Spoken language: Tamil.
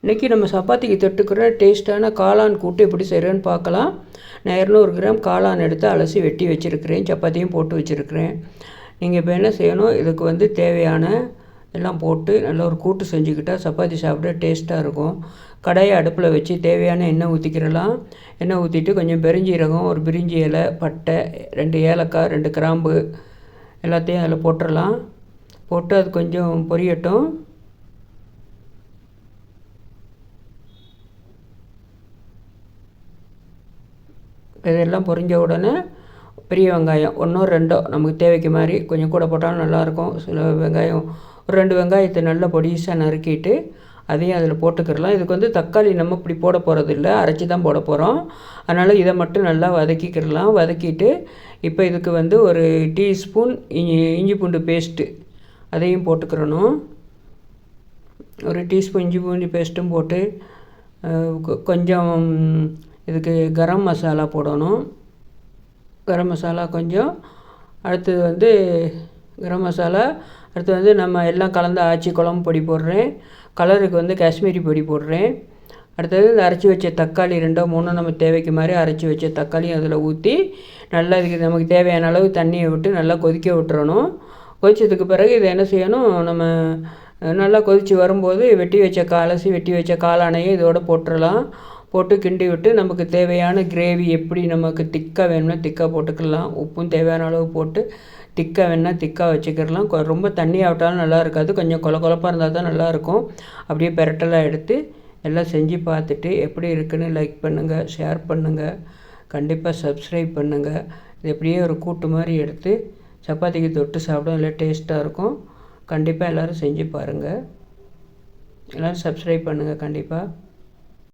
இன்றைக்கி நம்ம சப்பாத்திக்கு தொட்டுக்கிற டேஸ்ட்டான காளான் கூட்டு எப்படி செய்கிறேன்னு பார்க்கலாம். நான் 200 கிராம் காளான் எடுத்து அலசி வெட்டி வச்சுருக்கிறேன். சப்பாத்தியும் போட்டு வச்சுருக்கிறேன். நீங்கள் இப்போ என்ன செய்யணும், இதுக்கு தேவையான எல்லாம் போட்டு நல்ல ஒரு கூட்டு செஞ்சுக்கிட்டால் சப்பாத்தி சாப்பிட டேஸ்ட்டாக இருக்கும். கடாயை அடுப்பில் வச்சு தேவையான எண்ணெய் ஊற்றிக்கிறலாம். எண்ணெய் ஊற்றிட்டு கொஞ்சம் பெருஞ்சீரகம், ஒரு பிரிஞ்சி இலை, பட்டை, 2 ஏலக்காய், 2 கிராம்பு எல்லாத்தையும் அதில் போட்டுடலாம். போட்டு அது கொஞ்சம் பொரியட்டும். இதெல்லாம் பொரிஞ்ச உடனே பெரிய வெங்காயம் 1 2 நமக்கு தேவைக்கு மாதிரி கொஞ்சம் கூட போட்டாலும் நல்லாயிருக்கும். சில வெங்காயம் ஒரு 2 வெங்காயத்தை நல்லா பொடிசாக நறுக்கிட்டு அதையும் அதில் போட்டுக்கிடலாம். இதுக்கு தக்காளி நம்ம இப்படி போட போகிறது இல்லை, அரைச்சி தான் போட போகிறோம். அதனால் இதை மட்டும் நல்லா வதக்கிக்கிடலாம். வதக்கிட்டு இப்போ இதுக்கு ஒரு டீஸ்பூன் இஞ்சி பூண்டு பேஸ்ட்டு அதையும் போட்டுக்கிறணும். ஒரு டீஸ்பூன் இஞ்சி பூண்டு பேஸ்ட்டும் போட்டு கொஞ்சம் இதுக்கு கரம் மசாலா போடணும். கரம் மசாலா கொஞ்சம், அடுத்தது கரம் மசாலா, அடுத்து நம்ம எல்லாம் கலந்து ஆச்சி குழம்பு பொடி போடுறேன். கலருக்கு காஷ்மீரி பொடி போடுறேன். அடுத்தது இந்த அரைச்சி வச்ச தக்காளி 2 3 நம்ம தேவைக்கு மாதிரி அரைச்சி வச்ச தக்காளியும் அதில் ஊற்றி நல்லா இதுக்கு நமக்கு தேவையான அளவு தண்ணியை விட்டு நல்லா கொதிக்க விட்டுறணும். கொதித்ததுக்கு பிறகு இதை என்ன செய்யணும், நம்ம நல்லா கொதித்து வரும்போது அலசி வெட்டி வச்ச காளானையும் இதோடு போட்டுடலாம். போட்டு கிண்டி விட்டு நமக்கு தேவையான கிரேவி எப்படி நமக்கு திக்காக வேணும்னா திக்காக போட்டுக்கலாம். உப்பும் தேவையான அளவு போட்டு திக்காக வேணுன்னா திக்காக வச்சுக்கிடலாம். ரொம்ப தண்ணியாக விட்டாலும் நல்லா இருக்காது, கொஞ்சம் கொலப்பாக இருந்தால் தான் நல்லாயிருக்கும். அப்படியே பெரட்டலாக எடுத்து எல்லாம் செஞ்சு பார்த்துட்டு எப்படி இருக்குன்னு லைக் பண்ணுங்கள், ஷேர் பண்ணுங்கள், கண்டிப்பாக சப்ஸ்கிரைப் பண்ணுங்கள். இது எப்படியே ஒரு கூட்டு மாதிரி எடுத்து சப்பாத்திக்கு தொட்டு சாப்பிட நல்லா டேஸ்ட்டாக இருக்கும். கண்டிப்பாக எல்லோரும் செஞ்சு பாருங்கள். எல்லோரும் சப்ஸ்கிரைப் பண்ணுங்கள் கண்டிப்பாக.